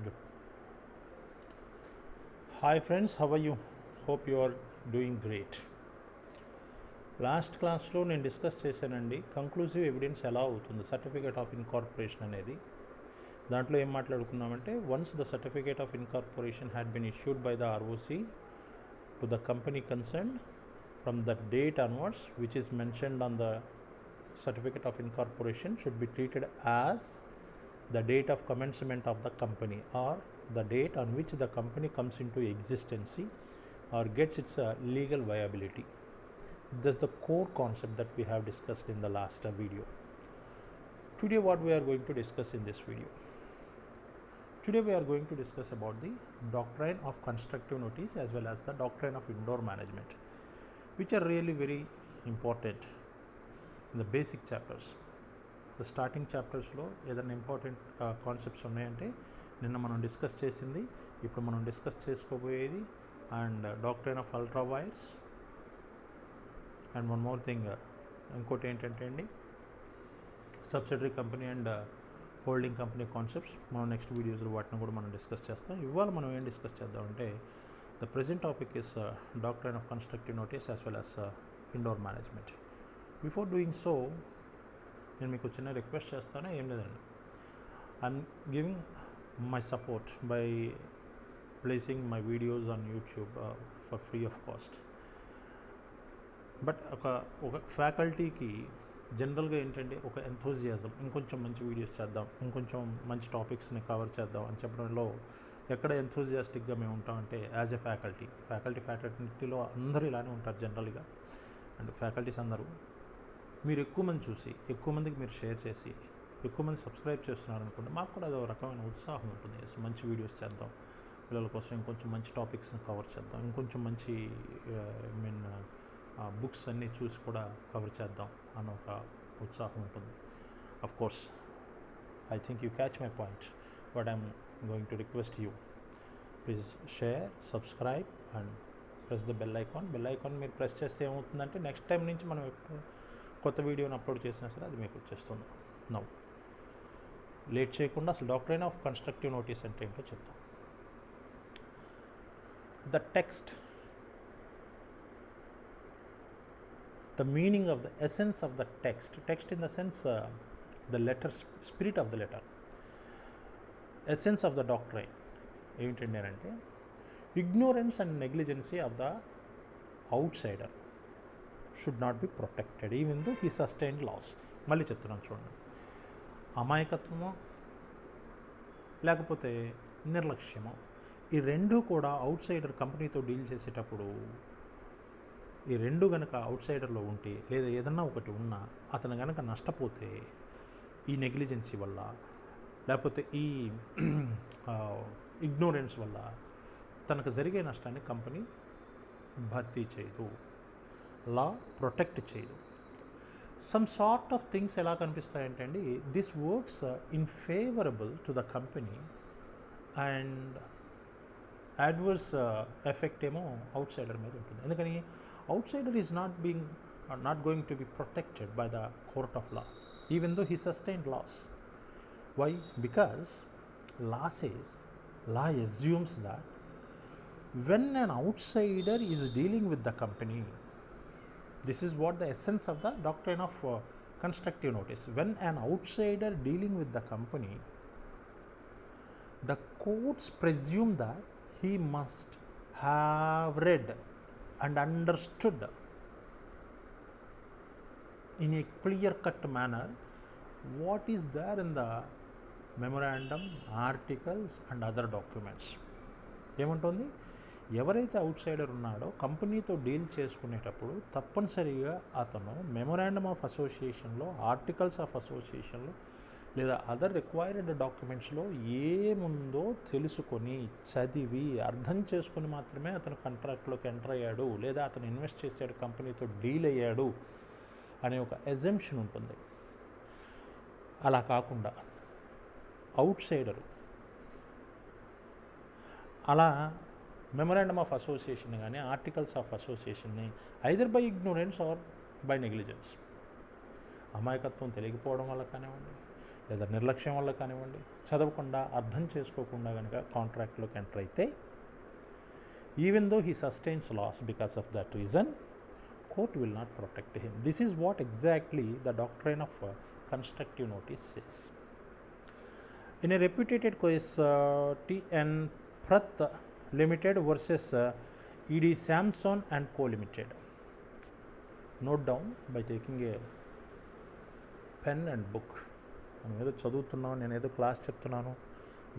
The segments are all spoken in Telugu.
Good. Hi friends, how are you? Hope you are doing great. Last క్లాస్లో నేను డిస్కస్ చేశానండి కంక్లూజివ్ ఎవిడెన్స్ ఎలా అవుతుంది సర్టిఫికేట్ ఆఫ్ ఇన్కార్పొరేషన్ అనేది. దాంట్లో ఏం మాట్లాడుకున్నామంటే once the certificate of incorporation had been issued by the ROC to the company concerned from the date onwards which is mentioned on the certificate of incorporation should be treated as the date of commencement of the company or the date on which the company comes into existence or gets its legal viability. That's the core concept that we have discussed in the last video. Today what we are going to discuss in this video? Today we are going to discuss about the doctrine of constructive notice as well as the doctrine of indoor management, which are really very important in the basic chapters. The starting చాప్టర్స్లో ఏదైనా ఇంపార్టెంట్ కాన్సెప్ట్స్ ఉన్నాయంటే నిన్న మనం డిస్కస్ చేసింది, ఇప్పుడు మనం డిస్కస్ చేసుకోబోయేది and doctrine of ultra vires and one more thing, ఇంకోటి ఏంటంటే అండి subsidiary company and holding company concepts. మనం నెక్స్ట్ వీడియోస్లో వాటిని కూడా మనం డిస్కస్ చేస్తాం. ఇవాళ మనం ఏం డిస్కస్ చేద్దామంటే the present topic is doctrine of constructive notice as well as indoor management. Before doing so నేను మీకు చిన్న రిక్వెస్ట్ చేస్తాను, ఏం లేదండి, I'm giving my support by placing my videos on YouTube for free of cost. But ఒక ఫ్యాకల్టీకి జనరల్గా ఏంటంటే ఒక ఎంథూజియాజం, ఇంకొంచెం మంచి వీడియోస్ చేద్దాం, ఇంకొంచెం మంచి టాపిక్స్ని కవర్ చేద్దాం అని చెప్పడంలో ఎక్కడ ఎంథూజియాస్టిక్గా మేము ఉంటామంటే యాజ్ ఎ ఫ్యాకల్టీలో అందరూ ఇలానే ఉంటారు జనరల్గా. అండ్ ఫ్యాకల్టీస్ అందరూ మీరు ఎక్కువ మంది చూసి ఎక్కువ మందికి మీరు షేర్ చేసి ఎక్కువ మంది సబ్స్క్రైబ్ చేస్తున్నారనుకుంటే మాకు కూడా అదో రకమైన ఉత్సాహం ఉంటుంది. మంచి వీడియోస్ చేద్దాం, పిల్లల కోసం ఇంకొంచెం మంచి టాపిక్స్ని కవర్ చేద్దాం, ఇంకొంచెం మంచి బుక్స్ అన్నీ చూసి కూడా కవర్ చేద్దాం అన్న ఒక ఉత్సాహం ఉంటుంది. Of course I think you catch my point. But I'm going to request you, please share, subscribe and press the bell icon. మీరు ప్రెస్ చేస్తే ఏమవుతుందంటే నెక్స్ట్ టైం నుంచి మనం ఎప్పుడు కొత్త వీడియోని అప్లోడ్ చేసినా సరే అది మీకు వచ్చేస్తుంది. నౌ లేట్ చేయకుండా అసలు డాక్ట్రైన్ ఆఫ్ కన్స్ట్రక్టివ్ నోటీస్ అంటే ఏంటో చెప్తాం. The text, the meaning of the essence of the text in the sense the letter, spirit of the letter, essence of the doctrine ఏమిటండి అంటే ignorance and negligence of the outsider should not be protected even though he sustained loss. మళ్ళీ చెప్తున్నాను చూడండి, అమాయకత్వము లేకపోతే నిర్లక్ష్యము, ఈ రెండు కూడా అవుట్ సైడర్ కంపెనీతో డీల్ చేసేటప్పుడు ఈ రెండు కనుక అవుట్ సైడర్లో ఉంటే లేదా ఏదన్నా ఒకటి ఉన్నా అతను కనుక నష్టపోతే ఈ నెగ్లిజెన్సీ వల్ల లేకపోతే ఈ ఇగ్నోరెన్స్ వల్ల తనకు జరిగే నష్టాన్ని కంపెనీ భర్తీ చేయదు, లా ప్రొటెక్ట్ చేయదు. సమ్ సార్ట్ ఆఫ్ థింగ్స్ ఎలా కనిపిస్తాయంటే అండి, this works in favourable to the company and adverse effect ఏమో అవుట్ సైడర్ మీద ఉంటుంది. ఎందుకని outsider is not going to be protected by the court of law even though he sustained loss. Why? Because law assumes that when an outsider is dealing with the company, this is what the essence of the doctrine of constructive notice. When an outsider dealing with the company, the courts presume that he must have read and understood in a clear-cut manner what is there in the memorandum, articles and other documents. ఏముంటుంది, ఎవరైతే అవుట్ సైడర్ ఉన్నాడో కంపెనీతో డీల్ చేసుకునేటప్పుడు తప్పనిసరిగా అతను మెమొరాండమ్ ఆఫ్ అసోసియేషన్లో, ఆర్టికల్స్ ఆఫ్ అసోసియేషన్లో లేదా అదర్ రిక్వైర్డ్ డాక్యుమెంట్స్లో ఏముందో తెలుసుకొని చదివి అర్థం చేసుకొని మాత్రమే అతను కాంట్రాక్ట్లోకి ఎంటర్ అయ్యాడు లేదా అతను ఇన్వెస్ట్ చేసాడు, కంపెనీతో డీల్ అయ్యాడు అనే ఒక ఎజంప్షన్ ఉంటుంది. అలా కాకుండా అవుట్ సైడరు అలా మెమొరాండమ్ ఆఫ్ అసోసియేషన్ కానీ ఆర్టికల్స్ ఆఫ్ అసోసియేషన్ని either by ignorance or by negligence, అమాయకత్వం తెలియకపోవడం వల్ల కానివ్వండి లేదా నిర్లక్ష్యం వల్ల కానివ్వండి, చదవకుండా అర్థం చేసుకోకుండా కనుక కాంట్రాక్ట్లోకి ఎంటర్ అయితే, even though he sustains loss because of that reason, court will not protect him. This is what exactly the doctrine of constructive notice says. In a reputed case, T.N. Pratt Limited versus E.D. Samson and Co. Limited. Note down by taking a pen and book. మనం ఏదో చదువుతున్నాను, నేను ఏదో క్లాస్ చెప్తున్నాను,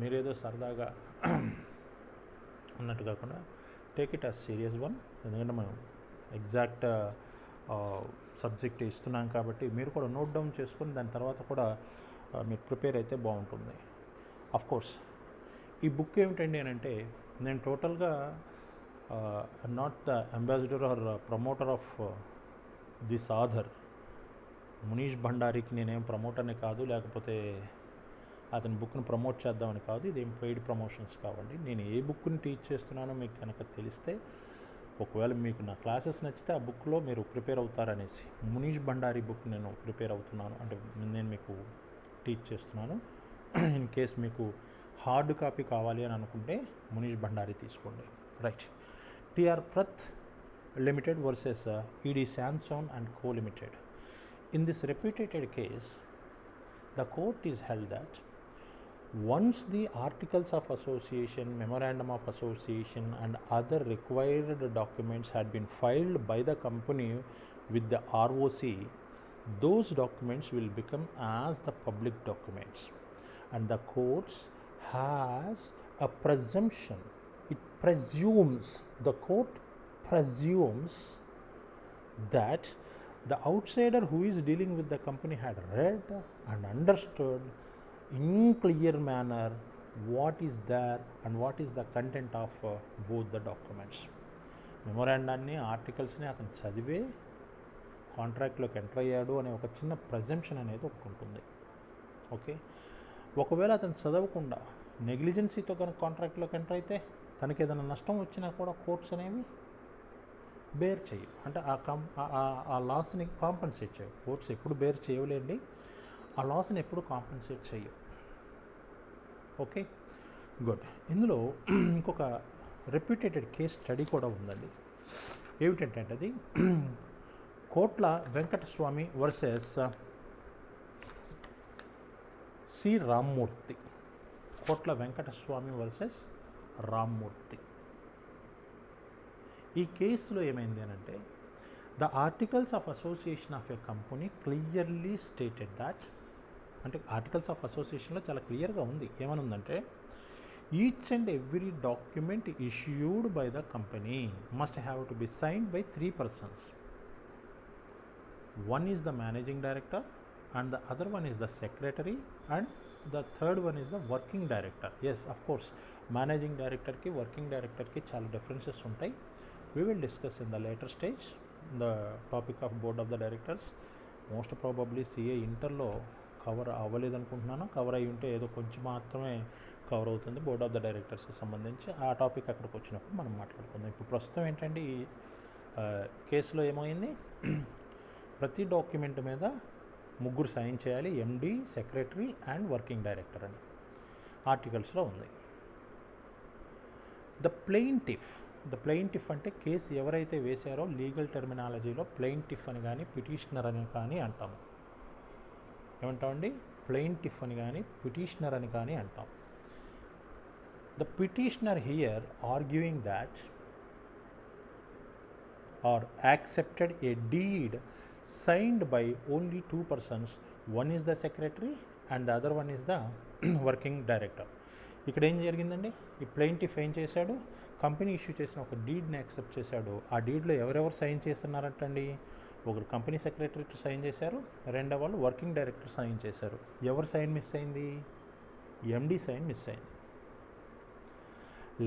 మీరేదో సరదాగా అన్నట్టు కాకుండా take it as serious one. ఎందుకంటే మనం ఎగ్జాక్ట్ సబ్జెక్ట్ ఇస్తున్నాం కాబట్టి మీరు కూడా నోట్ డౌన్ చేసుకొని దాని తర్వాత కూడా మీరు ప్రిపేర్ అయితే బాగుంటుంది. అఫ్ కోర్స్ ఈ బుక్ ఏమిటండి అని అంటే, నేను టోటల్గా not the ambassador or promoter of this author Munish భండారీకి నేనేం ప్రమోటర్ని కాదు, లేకపోతే అతని బుక్ని ప్రమోట్ చేద్దామని కాదు. ఇదేం పెయిడ్ ప్రమోషన్స్ కావండి. నేను ఏ బుక్ని టీచ్ చేస్తున్నానో మీకు కనుక తెలిస్తే, ఒకవేళ మీకు నా క్లాసెస్ నచ్చితే ఆ బుక్లో మీరు ప్రిపేర్ అవుతారనేసి మునీష్ భండారీ బుక్ నేను ప్రిపేర్ అవుతున్నాను, అంటే నేను మీకు టీచ్ చేస్తున్నాను. ఇన్ కేస్ మీకు హార్డ్ కాపీ కావాలి అని అనుకుంటే మునీష్ భండారీ తీసుకోండి. రైట్. టిఆర్ ప్రత్ limited versus ED Samson and co limited. In this reputed case, the court is held that once the articles of association, memorandum of association and other required documents had been filed by the company with the ROC, those documents will become as the public documents, and the courts has a presumption. It presumes, the court presumes that the outsider who is dealing with the company had read and understood in clear manner what is there and what is the content of both the documents. మెమొరాండాన్ని, ఆర్టికల్స్ని అతను చదివే కాంట్రాక్ట్లోకి ఎంటర్ అయ్యాడు అనే ఒక చిన్న ప్రెజంప్షన్ అనేది ఒకటి ఉంటుంది. ఓకే, ఒకవేళ అతను చదవకుండా నెగ్లిజెన్సీతో కనుక కాంట్రాక్ట్లోకి ఎంటర్ అయితే తనకి ఏదైనా నష్టం వచ్చినా కూడా కోర్ట్స్ అనేవి బేర్ చేయవు, అంటే ఆ లాస్ని కాంపన్సేట్ చేయవు. కోర్ట్స్ ఎప్పుడు బేర్ చేయలేండి, ఆ లాస్ని ఎప్పుడు కాంపన్సేట్ చేయవు. Okay, good. ఇందులో ఇంకొక రెప్యూటెడ్ కేస్ స్టడీ కూడా ఉందండి. ఏమిటంటే అది కోట్ల వెంకటస్వామి వర్సెస్ సి రామ్మూర్తి. కోట్ల వెంకటస్వామి వర్సెస్ రామ్మూర్తి. ఈ కేసులో ఏమైంది అని అంటే, the articles of association of a company clearly stated that, అంటే ఆర్టికల్స్ ఆఫ్ అసోసియేషన్లో చాలా క్లియర్గా ఉంది. ఏమని ఉందంటే, each and every document issued by the company must have to be signed by 3 persons. One is the managing director and the other one is the secretary and the third one is the working director. Yes, of course, managing director ki working director ki చాలా differences ఉంటాయి. We will discuss in the later stage the topic of board of the directors. Most probably CA ఇంటర్లో కవర్ అవ్వలేదు అనుకుంటున్నాను. కవర్ అయ్యి ఉంటే ఏదో కొంచెం మాత్రమే కవర్ అవుతుంది బోర్డ్ ఆఫ్ ద డైరెక్టర్స్కి సంబంధించి. ఆ టాపిక్ అక్కడికి వచ్చినప్పుడు మనం మాట్లాడుకుందాం. ఇప్పుడు ప్రస్తుతం ఏంటంటే ఈ కేసులో ఏమైంది, ప్రతి డాక్యుమెంట్ మీద 3 సైన్ చేయాలి, ఎండి, సెక్రటరీ అండ్ వర్కింగ్ డైరెక్టర్ అని ఆర్టికల్స్లో ఉంది. ద ప్లెయింటిఫ్ అంటే కేసు ఎవరైతే వేశారో లీగల్ టెర్మినాలజీలో ప్లెయింటిఫ్ అని కానీ పిటిషనర్ అని కానీ అంటాము. ఏమంటామండి? ప్లెయింటిఫ్ అని కానీ పిటిషనర్ అని కానీ అంటాం. The petitioner here arguing that are accepted a deed signed by only 2 persons. One is the secretary and the other one is the working director. ఇక్కడ ఏం జరిగిందండి, ఈ ప్లెయింటిఫ్ ఏం చేశాడు, కంపెనీ ఇష్యూ చేసిన ఒక డీడ్ని యాక్సెప్ట్ చేశాడు. ఆ డీడ్లో ఎవరెవరు సైన్ చేస్తున్నారంటండి, ఒకరు కంపెనీ సెక్రటరీ సైన్ చేశారు, రెండో వాళ్ళు వర్కింగ్ డైరెక్టర్ సైన్ చేశారు. ఎవరు సైన్ మిస్ అయింది, ఎండి సైన్ మిస్ అయింది.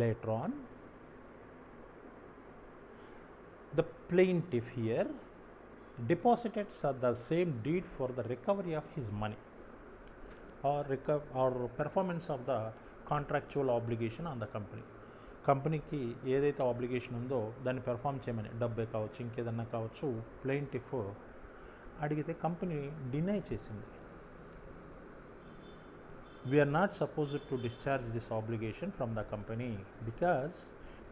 Later on the plaintiff here deposited the same deed for the recovery of his money or performance of the contractual obligation on the company. కంపెనీకి ఏదైతే ఆబ్లిగేషన్ ఉందో దాన్ని పెర్ఫామ్ చేయమని, డబ్బే కావచ్చు ఇంకేదన్నా కావచ్చు, ప్లెయింటిఫ్ అడిగితే కంపెనీ డినై చేసింది. we are not supposed to discharge this obligation from the company because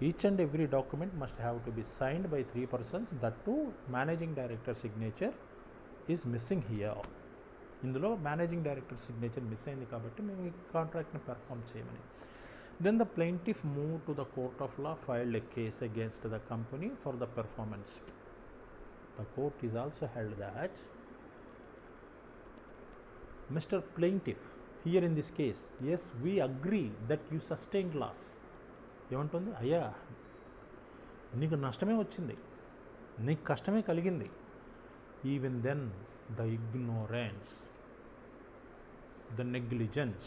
each and every document must have to be signed by 3 persons. That too managing director signature is missing here. ఇందులో మేనేజింగ్ డైరెక్టర్ సిగ్నేచర్ మిస్ అయింది కాబట్టి మేము ఈ కాంట్రాక్ట్ని పెర్ఫామ్ చేయమని. Then the plaintiff moved to the court of law, filed a case against the company for the performance. The court is also held that Mr. Plaintiff, here in this case, yes, we agree that you sustained loss. ఏమంటుంది? అయ్యా నీకు నష్టమే వచ్చింది, నీకు కష్టమే కలిగింది. Even then the ignorance, the negligence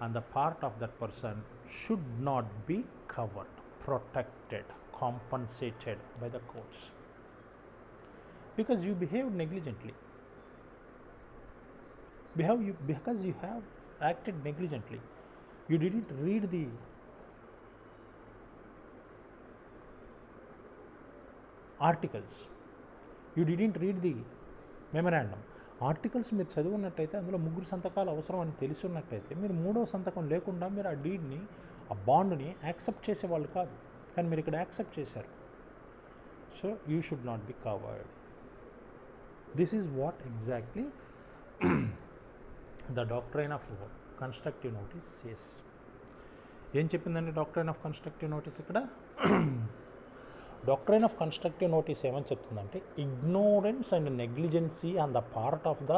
on the part of that person should not be covered, protected, compensated by the courts because you behaved negligently, because you have acted negligently. You didn't read the articles, you didn't read the memorandum. Articles మీరు చదివినట్టయితే అందులో 3 సంతకాలు అవసరం అని తెలిసి ఉన్నట్టయితే మీరు 3వ సంతకం లేకుండా మీరు ఆ డీడ్ని, ఆ బాండ్ని యాక్సెప్ట్ చేసేవాళ్ళు కాదు. కానీ మీరు ఇక్కడ యాక్సెప్ట్ చేశారు. So you should not be covered. This is what exactly the doctrine of constructive notice says. ఏం చెప్పిందండి డాక్ట్రైన్ ఆఫ్ కన్స్ట్రక్టివ్ నోటీస్ ఇక్కడ? డాక్ట్రైన్ ఆఫ్ కన్స్ట్రక్టివ్ నోటీస్ ఏమని చెప్తుందంటే ignorance and negligence on the part of the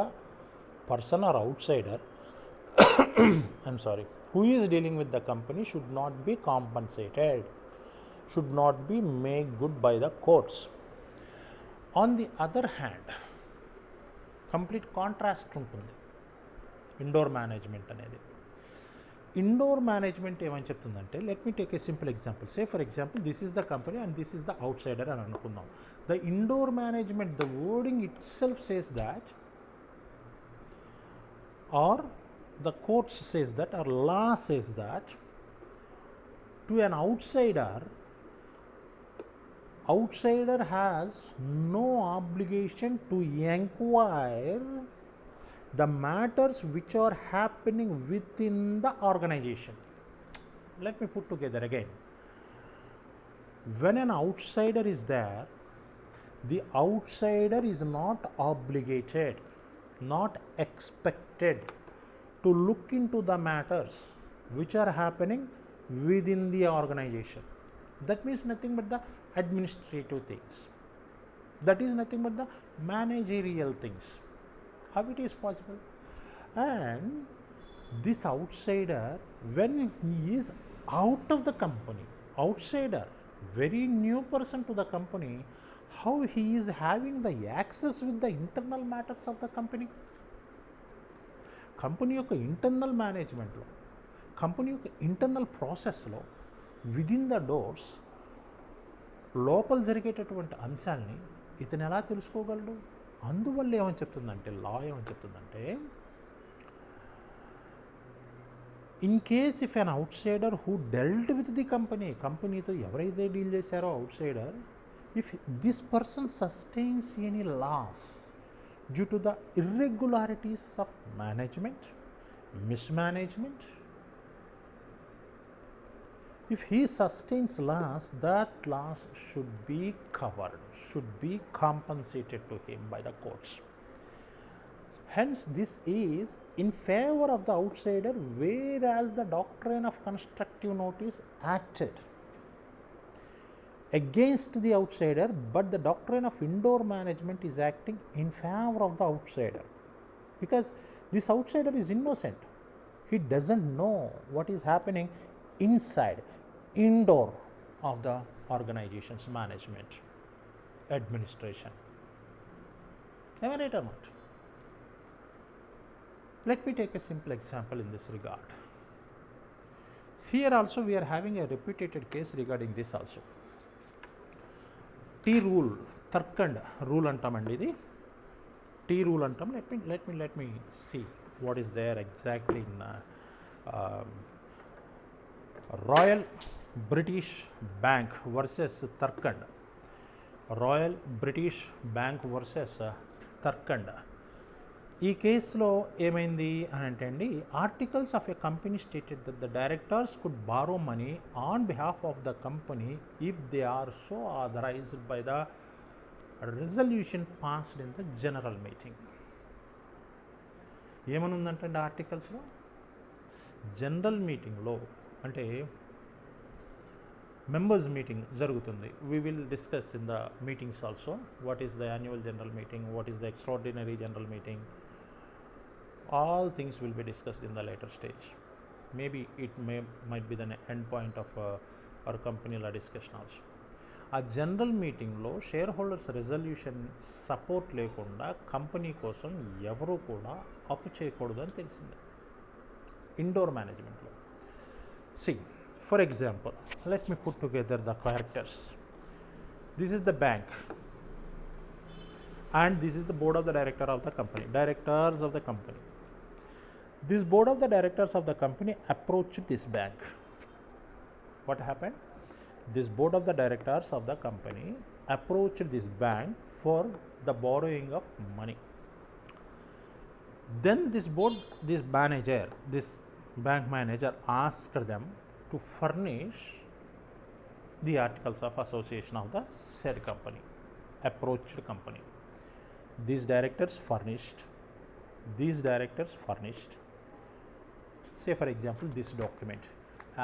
person are out cider who is dealing with the company should not be compensated, should not be made good by the courts. On the other hand, complete contrast ఉంటుంది ఇండోర్ మేనేజ్మెంట్ అనేది. ఇండోర్ మేనేజ్మెంట్ ఏమని చెప్తుందంటే, let me take a simple example. Say for example this is the company and this is the outsider అని అనుకుందాం. The indoor management, the wording itself says that, or the courts says that, or law says that to an outsider has no obligation to inquire the matters which are happening within the organization. Let me put together again. When an outsider is there, the outsider is not obligated, not expected to look into the matters which are happening within the organization. That means nothing but the administrative things. That is nothing but the managerial things. How it is possible? And this outsider, when he is out of the company, outsider, very new person to the company, how he is having the access with the internal matters of the company? Company యొక్క ఇంటర్నల్ మేనేజ్మెంట్లో, కంపెనీ యొక్క ఇంటర్నల్ ప్రాసెస్లో, విదిన్ ద డోర్స్ లోపల జరిగేటటువంటి అంశాలని ఇతను ఎలా తెలుసుకోగలడు? అందువల్ల ఏమని చెప్తుందంటే, లా ఏమని చెప్తుందంటే, in case if an outsider who dealt with the company, కంపెనీతో ఎవరైతే డీల్ చేశారో outsider, if this person sustains any loss due to the irregularities of management, mismanagement, if he sustains loss, that loss should be covered, should be compensated to him by the courts. Hence this is in favor of the outsider, whereas the doctrine of constructive notice acted against the outsider, but the doctrine of indoor management is acting in favor of the outsider, because this outsider is innocent. He doesn't know what is happening inside, indoor of the organization's management, administration. Am I right or not? Let me take a simple example in this regard. Here also we are having a repeated case regarding this also. T rule, Tarkand rule antamandi idi. T rule antam. Let me see what is there exactly in Royal British Bank versus Tarkand. Royal British Bank versus Tarkand. ఈ కేసులో ఏమైంది అని అంటే అండి, articles of a company stated that the directors could borrow money on behalf of the company if they are so authorised by the resolution passed in the general meeting. ఏమని ఉందంటే ఆర్టికల్స్లో, జనరల్ మీటింగ్లో అంటే మెంబర్స్ మీటింగ్ జరుగుతుంది. We will discuss in the meetings also what is the annual general meeting, what is the extraordinary general meeting. All things will be discussed in the later stage. Maybe it might be the end point of our company la discussion also. ఆ జనరల్ మీటింగ్లో షేర్ హోల్డర్స్ రెజల్యూషన్ సపోర్ట్ లేకుండా కంపెనీ కోసం ఎవరు కూడా అప్పు చేయకూడదు అని తెలిసిందే ఇండోర్ మేనేజ్మెంట్లో. See for example, let me put together the characters. This is the bank and this is the board of the directors of the company. This board of the directors of the company approached this bank. What happened? This board of the directors of the company approached this bank for the borrowing of money. Then this bank manager asked them to furnish the articles of association of the said company, approached company. These directors furnished, say for example this document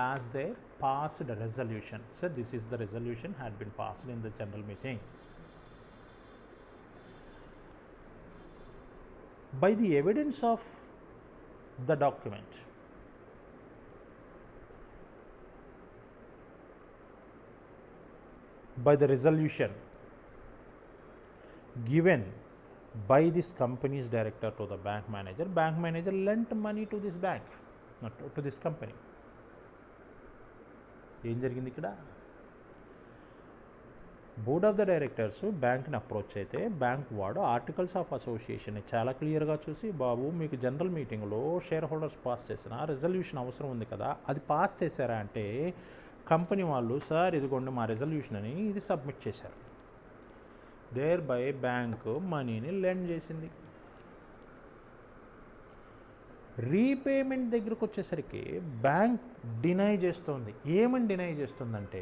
as their passed resolution. So this is the resolution had been passed in the general meeting. By the evidence of the document, by the resolution given by this company's director to the bank manager lent money to this bank, not to this company. ఏం జరిగింది ఇక్కడ? బోర్డ్ ఆఫ్ ద డైరెక్టర్స్ బ్యాంక్ని అప్రోచ్ అయితే బ్యాంక్ వాడు ఆర్టికల్స్ ఆఫ్ అసోసియేషన్ని చాలా క్లియర్గా చూసి, బాబు మీకు జనరల్ మీటింగ్లో షేర్ హోల్డర్స్ పాస్ చేసిన రెజల్యూషన్ అవసరం ఉంది కదా, అది పాస్ చేశారా అంటే కంపెనీ వాళ్ళు, సార్ ఇదిగోండి మా రెజల్యూషన్ అని ఇది సబ్మిట్ చేశారు. దేర్ బై బ్యాంకు మనీని లెండ్ చేసింది. రీపేమెంట్ దగ్గరకు వచ్చేసరికి బ్యాంక్ డినై చేస్తుంది. ఏమని డినై చేస్తుందంటే,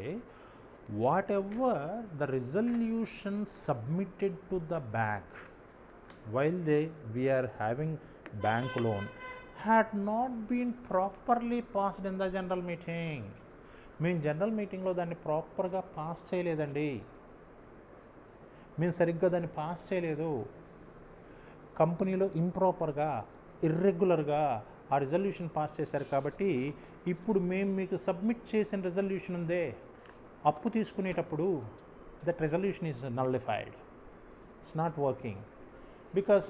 whatever the resolution submitted to the bank while we are having bank loan had not been properly passed in the general meeting. మేము జనరల్ మీటింగ్లో దాన్ని ప్రాపర్గా పాస్ చేయలేదండి, మేము సరిగ్గా దాన్ని పాస్ చేయలేదు, కంపెనీలో ఇంప్రాపర్గా ఇర్రెగ్యులర్గా ఆ రిజల్యూషన్ పాస్ చేశారు. కాబట్టి ఇప్పుడు మేము మీకు సబ్మిట్ చేసిన రిజల్యూషన్ ఉందే అప్పు తీసుకునేటప్పుడు, that resolution is nullified, it's not working because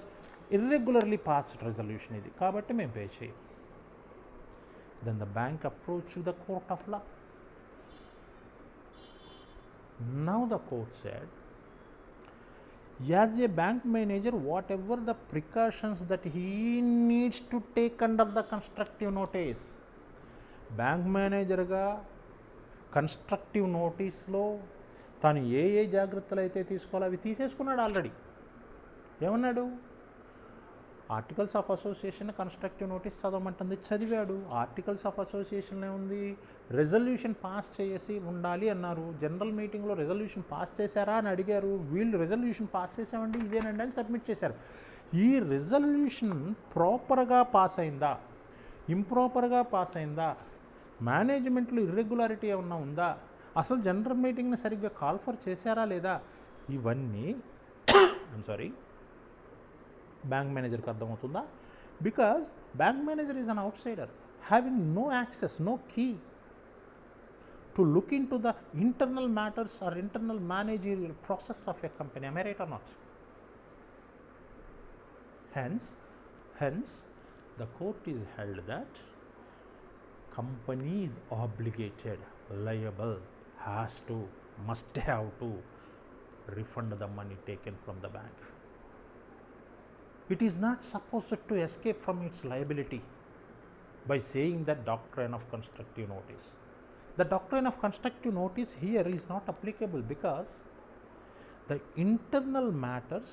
irregularly passed resolution ఇది, కాబట్టి మేము పే చేయం. Then the bank approach the court of law. Now the court said, as a bank manager, whatever the precautions that he needs to take under the constructive notice, bank మేనేజర్గా కన్స్ట్రక్టివ్ నోటీస్లో తను ఏ జాగ్రత్తలు అయితే తీసుకోవాలో అవి తీసేసుకున్నాడు ఆల్రెడీ. ఏమన్నాడు? Articles of association constructive notice చదవమంటుంది, చదివాడు. ఆర్టికల్స్ ఆఫ్ అసోసియేషన్లో ఉంది రెజల్యూషన్ పాస్ చేసి ఉండాలి అన్నారు. జనరల్ మీటింగ్లో రెజల్యూషన్ పాస్ చేశారా అని అడిగారు. వీళ్ళు రెజల్యూషన్ పాస్ చేసామండి ఇదేనండి అని సబ్మిట్ చేశారు. ఈ రెజల్యూషన్ ప్రాపర్గా పాస్ అయిందా, ఇంప్రాపర్గా పాస్ అయిందా, మేనేజ్మెంట్లో ఇర్రెగ్యులారిటీ ఏమన్నా ఉందా, అసలు జనరల్ మీటింగ్ని సరిగ్గా కాల్ఫర్ చేశారా లేదా, ఇవన్నీ బ్యాంక్ మేనేజర్కి అర్థమవుతుందా? Because bank manager is an outsider having no access, no key to look into the internal matters or internal managerial process of a company. Am I right or not? Hence, the court is held that company is obligated, liable, must have to refund the money taken from the bank. It is not supposed to escape from its liability by saying that doctrine of constructive notice. The doctrine of constructive notice here is not applicable because the internal matters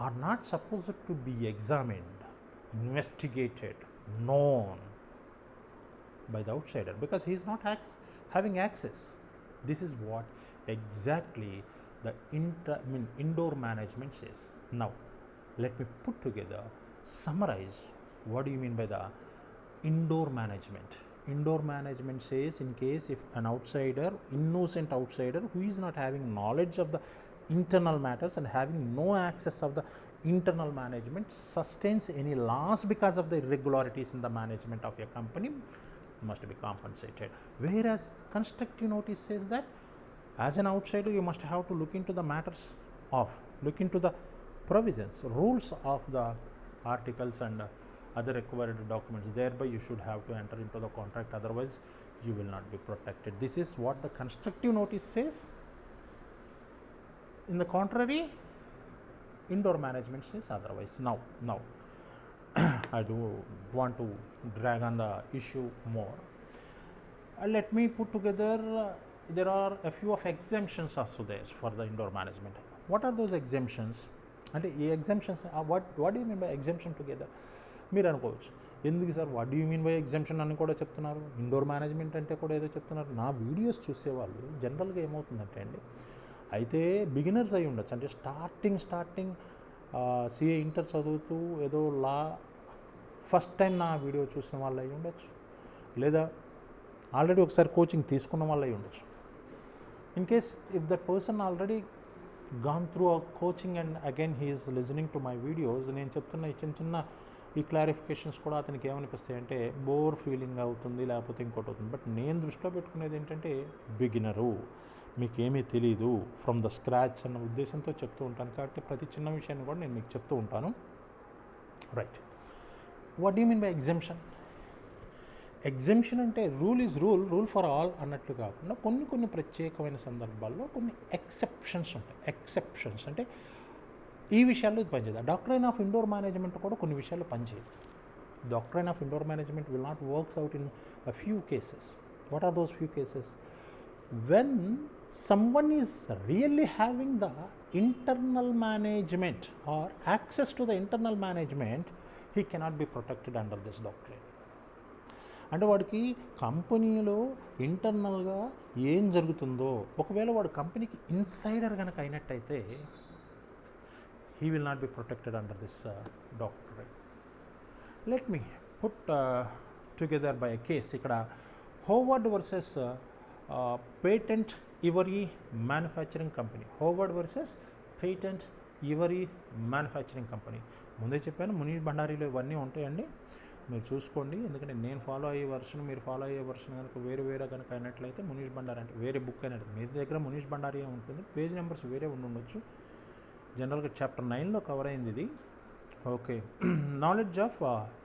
are not supposed to be examined investigated, known by the outsider, because he is not having access. This is what exactly the indoor management says. Now let me put together, summarize what do you mean by the indoor management. Indoor management says, in case if an outsider, innocent outsider who is not having knowledge of the internal matters and having no access of the internal management, sustains any loss because of the irregularities in the management of your company, must be compensated. Whereas constructive notice says that as an outsider you must have to look into the matters of, look into the provisions, rules of the articles and other required documents, thereby you should have to enter into the contract, otherwise you will not be protected. This is what the constructive notice says. In the contrary, indoor management says otherwise. Now I do want to drag on the issue more. Let me put together, there are a few of exemptions also there for the indoor management. What are those exemptions? అంటే ఈ exemptions what do you mean by exemption together? మీరు అనుకోవచ్చు, ఎందుకు sir what do you mean by exemption అని కూడా చెప్తున్నారు, ఇండోర్ మేనేజ్మెంట్ అంటే కూడా ఏదో చెప్తున్నారు. నా వీడియోస్ చూసేవాళ్ళు జనరల్గా ఏమవుతుందంటే అండి, అయితే బిగినర్స్ అయి ఉండొచ్చు, అంటే స్టార్టింగ్ సిఏ ఇంటర్ చదువుతూ ఏదో లా ఫస్ట్ టైం నా వీడియో చూసిన వాళ్ళు అయి ఉండొచ్చు, లేదా ఆల్రెడీ ఒకసారి కోచింగ్ తీసుకున్న వాళ్ళు అయి ఉండొచ్చు. In case if that person already gone through a coaching and again he is listening to my videos, నేను చెప్తున్న ఈ చిన్న ఈ క్లారిఫికేషన్స్ కూడా అతనికి ఏమనిపిస్తాయి అంటే బోర్ ఫీలింగ్ అవుతుంది, లేకపోతే ఇంకోటి అవుతుంది. బట్ నేను దృష్టిలో పెట్టుకునేది ఏంటంటే బిగినరు, మీకేమీ తెలీదు, ఫ్రమ్ ద స్క్రాచ్ అన్న ఉద్దేశంతో చెప్తూ ఉంటాను. కాబట్టి ప్రతి చిన్న విషయాన్ని కూడా నేను మీకు చెప్తూ ఉంటాను. Right, what do you mean by exemption? Exemption అంటే rule is rule for all అన్నట్లు కాకుండా కొన్ని ప్రత్యేకమైన సందర్భాల్లో కొన్ని ఎక్సెప్షన్స్ ఉంటాయి. ఎక్సెప్షన్స్ అంటే ఈ విషయాల్లో ఇది పనిచేయదు. డాక్ట్రైన్ ఆఫ్ ఇండోర్ మేనేజ్మెంట్ కూడా కొన్ని విషయాల్లో పనిచేయదు. Doctrine of indoor management will not works out in a few cases. What are those few cases? When someone is really having the internal management or access to the internal management, he cannot be protected under this doctrine. అంటే వాడికి కంపెనీలో ఇంటర్నల్గా ఏం జరుగుతుందో, ఒకవేళ వాడు కంపెనీకి ఇన్సైడర్ కనుక అయినట్టయితే he will not be protected under this doctrine. Let me put together by a case. ఇక్కడ Howard versus patent ivory manufacturing company. Howard versus patent ivory manufacturing company. ముందే చెప్పాను, మునీష్ భండారీలో ఇవన్నీ ఉంటాయండి, మీరు చూసుకోండి. ఎందుకంటే నేను ఫాలో అయ్యే వర్షన్, మీరు ఫాలో అయ్యే వర్షన్ కనుక వేరే కనుక అయినట్లయితే మునీష్ భండారీ అంటే వేరే బుక్ అయినట్టు, మీ దగ్గర మునీష్ భండారీ ఉంటుంది, పేజ్ నెంబర్స్ వేరే ఉండొచ్చు. జనరల్గా చాప్టర్ 9లో కవర్ అయింది ఇది. Okay, knowledge of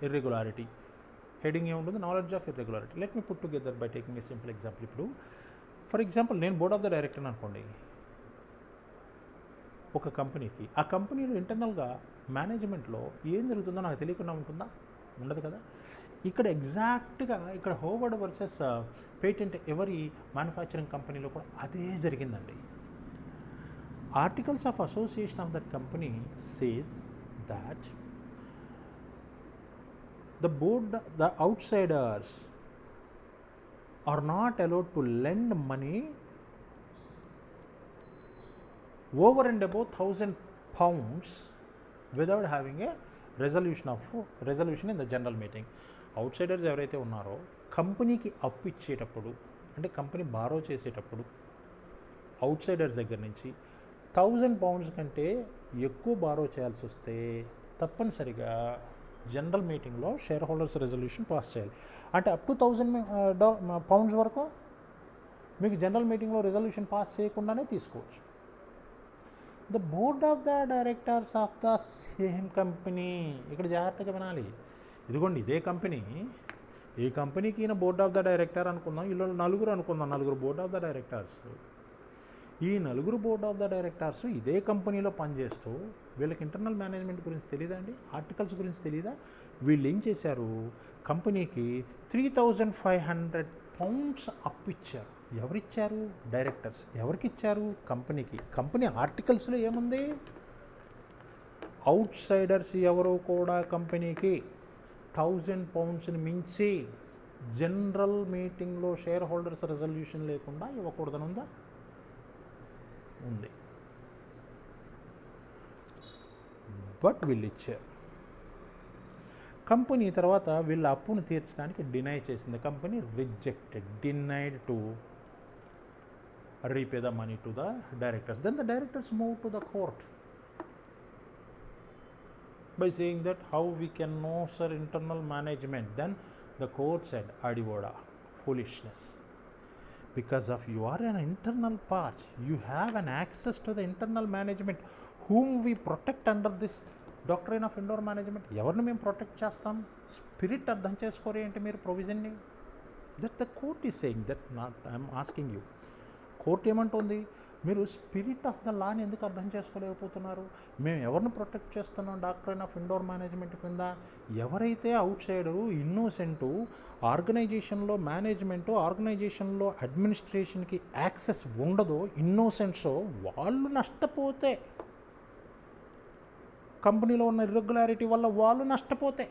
irregularity heading ఏముంటుంది? Knowledge of irregularity. Let me put together by taking a simple example. ఇప్పుడు ఫర్ ఎగ్జాంపుల్ నేను బోర్డ్ ఆఫ్ ద డైరెక్టర్ అనుకోండి ఒక కంపెనీకి. ఆ కంపెనీలో ఇంటర్నల్గా మేనేజ్మెంట్లో ఏం జరుగుతుందో నాకు తెలియకుండా ఉంటుందా? ఉండదు కదా. ఇక్కడ ఎగ్జాక్ట్గా ఇక్కడ Howard versus patent every manufacturing కంపెనీలో కూడా అదే జరిగిందండి. Articles of association of that company says that the outsiders are not allowed to lend money over and above £1,000 without having a resolution in the general meeting. Outsiders ఎవరైతే ఉన్నారో కంపెనీకి అప్పు ఇచ్చేటప్పుడు, అంటే కంపెనీ బారో చేసేటప్పుడు అవుట్సైడర్స్ దగ్గర నుంచి £1,000 కంటే ఎక్కువ బారో చేయాల్సి వస్తే తప్పనిసరిగా జనరల్ మీటింగ్లో షేర్ హోల్డర్స్ రెజల్యూషన్ పాస్ చేయాలి. అంటే అప్ టు £1,000 వరకు మీకు జనరల్ మీటింగ్లో రెజల్యూషన్ పాస్ చేయకుండానే తీసుకోవచ్చు. The board of the directors of the same company, ఇక్కడ జాగ్రత్తగా వినాలి. ఇదిగోండి ఇదే కంపెనీ, ఈ కంపెనీకి ఈయన బోర్డ్ ఆఫ్ ద డైరెక్టర్ అనుకుందాం, వీళ్ళు నలుగురు బోర్డ్ ఆఫ్ ద డైరెక్టర్స్. ఈ నలుగురు బోర్డ్ ఆఫ్ ద డైరెక్టర్స్ ఇదే కంపెనీలో పనిచేస్తూ వీళ్ళకి ఇంటర్నల్ మేనేజ్మెంట్ గురించి తెలియదా అండి, ఆర్టికల్స్ గురించి తెలియదా? వీళ్ళు ఏం చేశారు, కంపెనీకి £3,500 అప్పు ఇచ్చారు. ఎవరిచ్చారు? డైరెక్టర్స్. ఎవరికి ఇచ్చారు? కంపెనీకి. కంపెనీ ఆర్టికల్స్లో ఏముంది? అవుట్ సైడర్స్ ఎవరు కూడా కంపెనీకి £1,000 మించి జనరల్ మీటింగ్లో షేర్ హోల్డర్స్ రెజల్యూషన్ లేకుండా ఇవ్వకూడదనుందా? ఉంది. బట్ వీళ్ళు ఇచ్చారు. కంపెనీ తర్వాత వీళ్ళ అప్పును తీర్చడానికి డినై చేసింది. Company denied to repay the money to the directors. Then the directors moved to the court by saying that how we can know, sir, internal management. Then the court said, Adivoda, foolishness. Because of you are an internal part, you have an access to the internal management whom we protect under this doctrine of indoor management. ఎవరిని మేము ప్రొటెక్ట్ చేస్తాం? స్పిరిట్ అర్థం చేసుకోరు ఏంటి మీరు ప్రొవిజన్ని? That the court is saying that, not I'm asking you. Court ఏమంటుంది? మీరు స్పిరిట్ ఆఫ్ ద లాని ఎందుకు అర్థం చేసుకోలేకపోతున్నారు? మేము ఎవరిని ప్రొటెక్ట్ చేస్తున్నాం డాక్ట్రైన్ ఆఫ్ ఇండోర్ మేనేజ్మెంట్ కింద? ఎవరైతే అవుట్ సైడరు, ఇన్నోసెంటు, ఆర్గనైజేషన్లో మేనేజ్మెంటు, ఆర్గనైజేషన్లో అడ్మినిస్ట్రేషన్కి యాక్సెస్ ఉండదో, ఇన్నోసెంట్సో, వాళ్ళు నష్టపోతే, కంపెనీలో ఉన్న ఇర్రెగ్యులారిటీ వల్ల వాళ్ళు నష్టపోతే,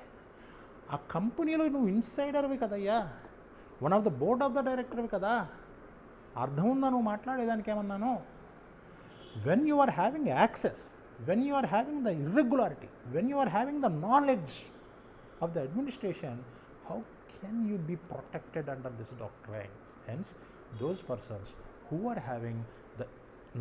ఆ కంపెనీలో నువ్వు ఇన్సైడర్వి కదయ్యా, one of the board of the డైరెక్టర్వి కదా, అర్థం ఉందా నువ్వు మాట్లాడేదానికి ఏమన్నాను? When you are having access, when you are having the irregularity, when you are having the knowledge of the administration, how can you be protected under this doctrine? Hence those persons who are having the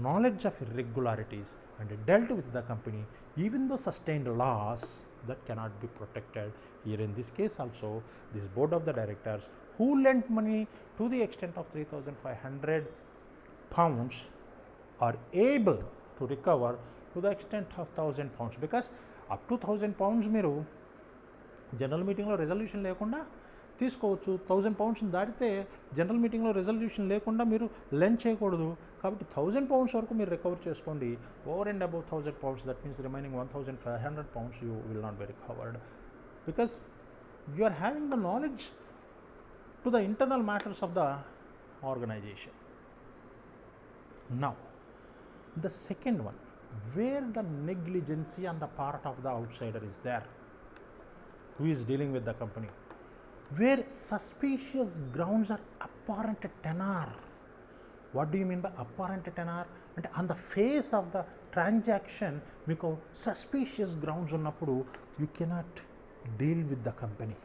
knowledge of irregularities and dealt with the company, even though sustained loss, that cannot be protected. Here in this case also, this board of the directors who lent money to the extent of £3,500 are able to recover to the extent of £1,000, because up to £1,000 మీరు జనరల్ మీటింగ్లో రెజల్యూషన్ లేకుండా తీసుకోవచ్చు. £1,000 దాటితే జనరల్ మీటింగ్లో రెజల్యూషన్ లేకుండా మీరు లెండ్ చేయకూడదు. కాబట్టి £1,000 వరకు మీరు రికవర్ చేసుకోండి. Over and above £1,000, that means remaining £1,500 you will not be recovered, because you are having the knowledge to the internal matters of the organisation. Now the second one, where the negligency on the part of the outsider is there, who is dealing with the company, where suspicious grounds are apparent tenor. What do you mean by apparent tenor? అంటే on the face of the transaction మీకు suspicious grounds ఉన్నప్పుడు you cannot deal with the company.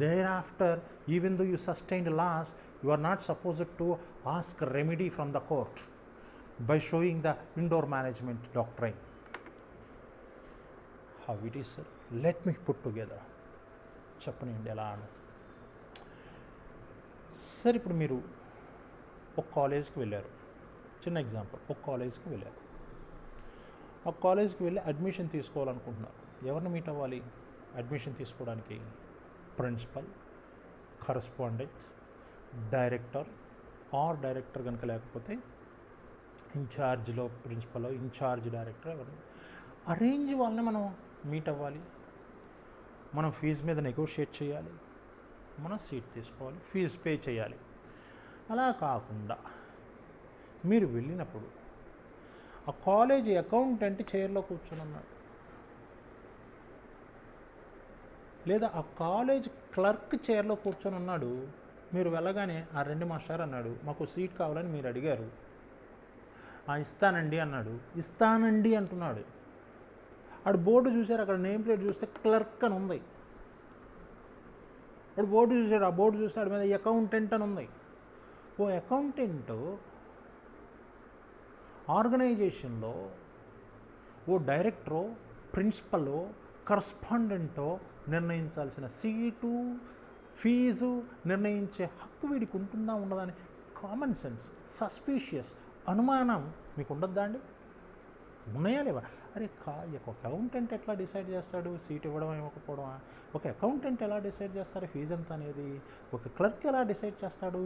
Thereafter, even though you sustained loss, you are not supposed to ask remedy from the court by showing the indoor management doctrine. How it is, sir? Let me put together. చెప్పనండి ఎలా అని. సార్ ఇప్పుడు మీరు ఒక కాలేజ్కి వెళ్ళారు, చిన్న ఎగ్జాంపుల్, ఒక కాలేజ్కి వెళ్ళారు. ఆ కాలేజ్కి వెళ్ళి అడ్మిషన్ తీసుకోవాలనుకుంటున్నారు. ఎవరిని మీట్ అవ్వాలి అడ్మిషన్ తీసుకోవడానికి? Principal, correspondent, director, or director కనుక లేకపోతే ఇన్ఛార్జ్లో ప్రిన్సిపల్, ఇన్ఛార్జ్ డైరెక్టర్, ఎవరిని అరేంజ్ వాళ్ళని మనం మీట్ అవ్వాలి. మనం ఫీజు మీద నెగోషియేట్ చేయాలి, మనం సీట్ తీసుకోవాలి, ఫీజు పే చేయాలి. అలా కాకుండా మీరు వెళ్ళినప్పుడు ఆ కాలేజీ అకౌంటెంట్ చైర్లో కూర్చొని ఉన్నాడు, లేదా ఆ కాలేజ్ క్లర్క్ చైర్లో కూర్చొని ఉన్నాడు. మీరు వెళ్ళగానే ఆ రెండు మాస్టర్ అన్నాడు, మాకు సీట్ కావాలని మీరు అడిగారు, ఇస్తానండి అన్నాడు. ఇస్తానండి అంటున్నాడు. ఆడు బోర్డు చూశారు, అక్కడ నేమ్ ప్లేట్ చూస్తే క్లర్క్ అని ఉంది. వాడు బోర్డు చూశాడు, ఆ బోర్డు చూస్తే ఆడి మీద అకౌంటెంట్ అని ఉంది. ఓ అకౌంటెంట్ ఆర్గనైజేషన్లో ఓ డైరెక్టరో, ప్రిన్సిపలో, కరస్పాండెంటో నిర్ణయించాల్సిన సీటు, ఫీజు నిర్ణయించే హక్కు వీడికి ఉంటుందా ఉండదని కామన్ సెన్స్, సస్పీషియస్ అనుమానం మీకు ఉండద్దా అండి? ఉన్నాయా లేవా? అరే ఒక అకౌంటెంట్ ఎట్లా డిసైడ్ చేస్తాడు సీట్ ఇవ్వడం ఇవ్వకపోవడమా? ఒక అకౌంటెంట్ ఎలా డిసైడ్ చేస్తాడు ఫీజు ఎంత అనేది? ఒక క్లర్క్ ఎలా డిసైడ్ చేస్తాడు?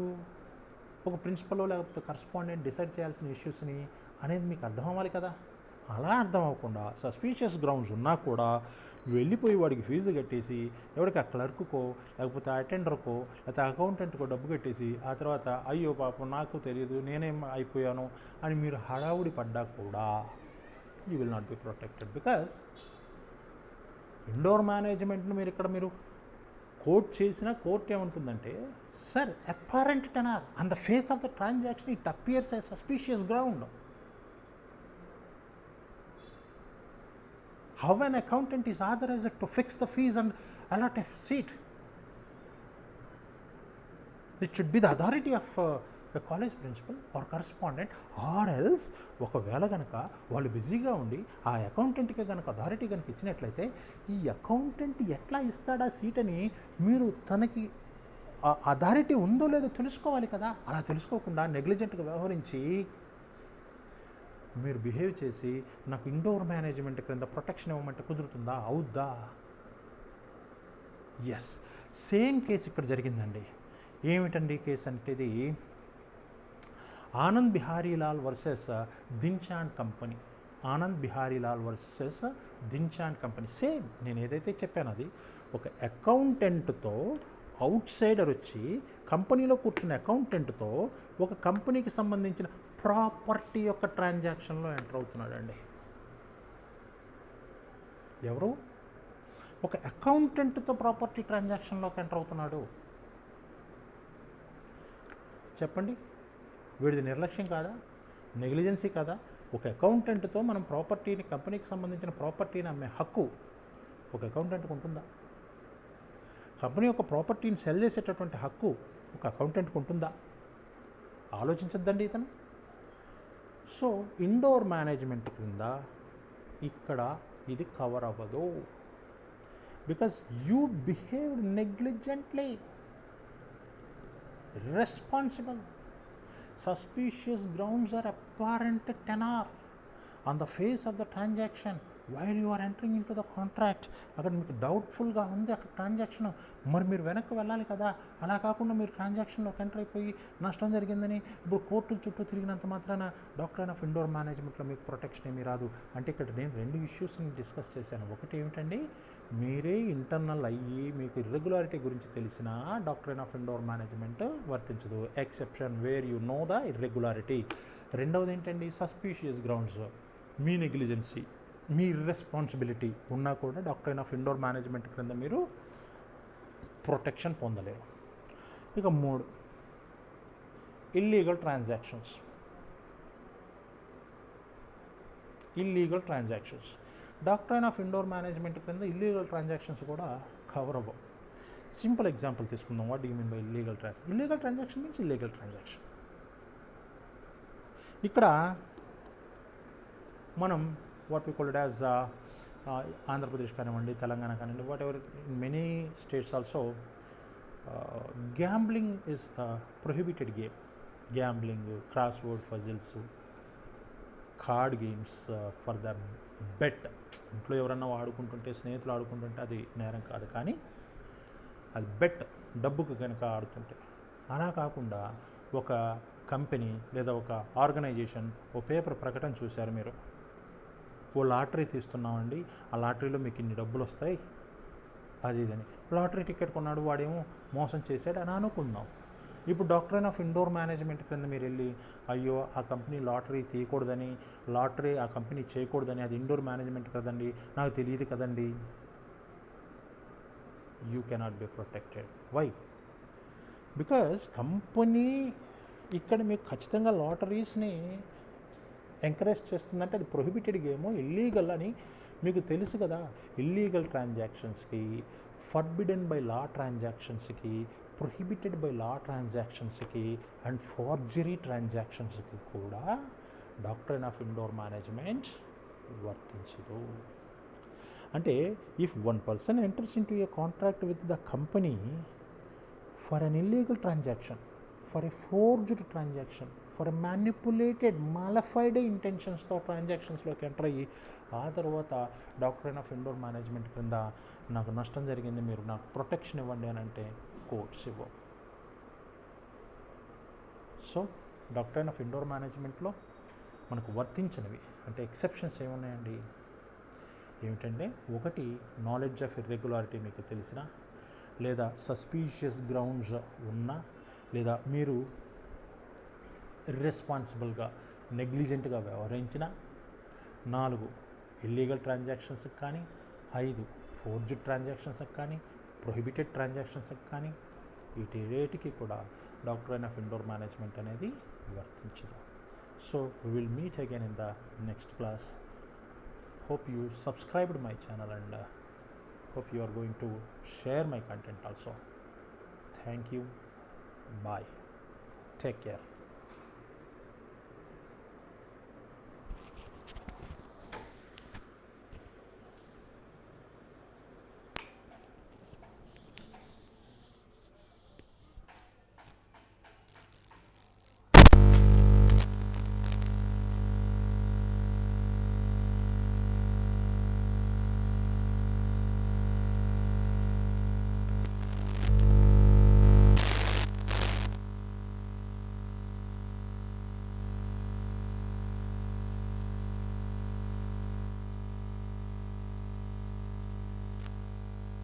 ఒక ప్రిన్సిపల్ లేకపోతే కరస్పాండెంట్ డిసైడ్ చేయాల్సిన ఇష్యూస్ని అనేది మీకు అర్థం అవ్వాలి కదా. అలా అర్థం అవ్వకుండా సస్పీషియస్ గ్రౌండ్స్ ఉన్నా కూడా వెళ్ళిపోయి వాడికి ఫీజు కట్టేసి, ఎవరికి ఆ క్లర్క్కో లేకపోతే అటెండర్కో లేకపోతే అకౌంటెంట్కో డబ్బు కట్టేసి, ఆ తర్వాత అయ్యో పాపం నాకు తెలియదు నేనేం అయిపోయాను అని మీరు హడావుడి పడ్డా కూడా you will not be protected, because indoor మేనేజ్మెంట్ను మీరు కోట్ చేసిన కోర్ట్ ఏముంటుందంటే, sir apparent tenor on the face of the transaction it appears a suspicious ground. How an accountant is authorized to fix the fees and allot a seat? It should be the authority of a college principal or correspondent, or else ఒకవేళ కనుక వాళ్ళు బిజీగా ఉండి ఆ అకౌంటెంట్కి కనుక అథారిటీ కనుక ఇచ్చినట్లయితే ఈ అకౌంటెంట్ ఎట్లా ఇస్తాడా సీట్ అని మీరు తనకి అథారిటీ ఉందో లేదో తెలుసుకోవాలి కదా. అలా తెలుసుకోకుండా నెగ్లిజెంట్గా వ్యవహరించి మీరు బిహేవ్ చేసి నాకు ఇండోర్ మేనేజ్మెంట్ క్రింద ప్రొటెక్షన్ ఇవ్వమంటే కుదురుతుందా? అవుద్దా? ఎస్, సేమ్ కేసు ఇక్కడ జరిగిందండి. ఏమిటండి కేసు అంటే, ఇది Anand Biharilal versus Dinchand company. Anand Biharilal versus Dinchand company. Same నేను ఏదైతే చెప్పాను అది. ఒక అకౌంటెంట్తో అవుట్ సైడర్ వచ్చి కంపెనీలో కూర్చున్న అకౌంటెంట్తో ఒక కంపెనీకి సంబంధించిన ప్రాపర్టీ యొక్క ట్రాన్సాక్షన్లో ఎంటర్ అవుతున్నాడండి. ఎవరు? ఒక అకౌంటెంట్తో ప్రాపర్టీ ట్రాన్సాక్షన్లోకి ఎంటర్ అవుతున్నాడు. చెప్పండి, వీడిది నిర్లక్ష్యం కాదా? నెగ్లిజెన్సీ కాదా? ఒక అకౌంటెంట్తో మనం ప్రాపర్టీని, కంపెనీకి సంబంధించిన ప్రాపర్టీని అమ్మే హక్కు ఒక అకౌంటెంట్కి ఉంటుందా? కంపెనీ యొక్క ప్రాపర్టీని సెల్ చేసేటటువంటి హక్కు ఒక అకౌంటెంట్కి ఉంటుందా? ఆలోచించద్దండి ఇతను. సో ఇండోర్ మేనేజ్మెంట్ క్రింద ఇక్కడ ఇది కవర్ అవ్వదు. Because you behaved negligently, irresponsible, suspicious grounds are apparent tenor on the face of the transaction while you are entering into the contract. అక్కడ మీకు డౌట్ఫుల్గా ఉంది అక్కడ ట్రాన్సాక్షన్, మరి మీరు వెనక్కి వెళ్ళాలి కదా. అలా కాకుండా మీరు ట్రాన్సాక్షన్లోకి ఎంటర్ అయిపోయి నష్టం జరిగిందని ఇప్పుడు కోర్టు చుట్టూ తిరిగినంత మాత్రాన డాక్టర్ ఆఫ్ ఇండోర్ మేనేజ్మెంట్లో మీకు ప్రొటెక్షన్ ఏమీ రాదు. అంటే ఇక్కడ నేను 2 ఇష్యూస్ని డిస్కస్ చేశాను. ఒకటి ఏమిటండి, మీరే ఇంటర్నల్ అయ్యి మీకు ఇర్రెగ్యులారిటీ గురించి తెలిసిన డాక్టర్ ఆఫ్ ఇండోర్ మేనేజ్మెంట్ వర్తించదు, exception where you know the irregularity. రెండవది ఏంటండి, సస్పీషియస్ గ్రౌండ్స్, మీ నెగ్లిజెన్సీ, మీ ఇర్రెస్పాన్సిబిలిటీ ఉన్నా కూడా డాక్టర్ ఆఫ్ ఇండోర్ మేనేజ్మెంట్ క్రింద మీరు ప్రొటెక్షన్ పొందలేరు. ఇక 3, illegal transactions. Doctrine of indoor management క్రింద ఇల్లీగల్ ట్రాన్సాక్షన్స్ కూడా కవర్ అవ్వవు. సింపుల్ ఎగ్జాంపుల్ తీసుకుందాం. What do you mean by illegal transaction? Illegal transaction means illegal transaction. ఇక్కడ మనం what we call it as Andhra Pradesh కానివ్వండి, తెలంగాణ కానివ్వండి, whatever in many states also gambling is prohibited game. Gambling, crossword puzzles, card games for the bet. ఇంట్లో ఎవరన్నా ఆడుకుంటుంటే, స్నేహితులు ఆడుకుంటుంటే అది నేరం కాదు, కానీ అది బెట్, డబ్బుకు కనుక ఆడుతుంటే. అలా కాకుండా ఒక కంపెనీ లేదా ఒక ఆర్గనైజేషన్ ఓ పేపర్ ప్రకటన చూశారు మీరు, ఓ లాటరీ తీస్తున్నామండి, ఆ లాటరీలో మీకు ఇన్ని డబ్బులు వస్తాయి అది ఇదని. లాటరీ టికెట్ కొన్నాడు, వాడేమో మోసం చేశాడు అని అనుకుందాం. ఇప్పుడు డాక్టర్ ఆఫ్ ఇండోర్ మేనేజ్మెంట్ క్రింద మీరు వెళ్ళి, అయ్యో ఆ కంపెనీ లాటరీ తీయకూడదని, లాటరీ ఆ కంపెనీ చేయకూడదని, అది ఇండోర్ మేనేజ్మెంట్ కదండి, నాకు తెలియదు కదండి, you cannot be protected. Why? Because company ఇక్కడ మీకు ఖచ్చితంగా లాటరీస్ని ఎంకరేజ్ చేస్తుందంటే అది ప్రొహిబిటెడ్ గేమో, ఇల్లీగల్ అని మీకు తెలుసు కదా. ఇల్లీగల్ ట్రాన్సాక్షన్స్కి, ఫర్బిడెన్ బై లా ట్రాన్సాక్షన్స్కి, ప్రొహిబిటెడ్ బై లా ట్రాన్సాక్షన్స్కి అండ్ ఫోర్జరీ ట్రాన్సాక్షన్స్కి కూడా డాక్టర్ ఆఫ్ ఇండోర్ మేనేజ్మెంట్ వర్తించదు. అంటే if one person enters into a contract with the company for an illegal transaction, for a forged transaction, for a manipulated mala fide ఇంటెన్షన్స్తో ట్రాన్సాక్షన్స్లోకి ఎంటర్ అయ్యి ఆ తర్వాత డాక్టర్ ఆఫ్ ఇండోర్ మేనేజ్మెంట్ క్రింద నాకు నష్టం జరిగింది, మీరు నాకు ప్రొటెక్షన్ ఇవ్వండి అని అంటే కోర్ట్స్ ఇవ్వవు. సో డాక్టర్ ఆఫ్ ఇండోర్ మేనేజ్మెంట్లో మనకు వర్తించినవి అంటే ఎక్సెప్షన్స్ ఏమున్నాయండి? ఏమిటంటే, ఒకటి నాలెడ్జ్ ఆఫ్ ఇర్రెగ్యులారిటీ మీకు తెలిసిన, లేదా సస్పీషియస్ గ్రౌండ్స్ ఉన్నా, లేదా మీరు ఇర్రెస్పాన్సిబుల్గా నెగ్లిజెంట్గా వ్యవహరించిన. 4 ఇల్లీగల్ ట్రాన్సాక్షన్స్కి కానీ. 5 ఫోర్జ్డ్ ట్రాన్సాక్షన్స్కి కానీ ప్రొహిబిటెడ్ ట్రాన్సాక్షన్స్కి కానీ వీటి రేటుకి కూడా డాక్ట్రైన్ ఆఫ్ ఇండోర్ మేనేజ్మెంట్ అనేది వర్తించదు. So we will meet again in the next class. Hope you subscribed my channel and hope you are going to share my content also. Thank you. Bye. Take care.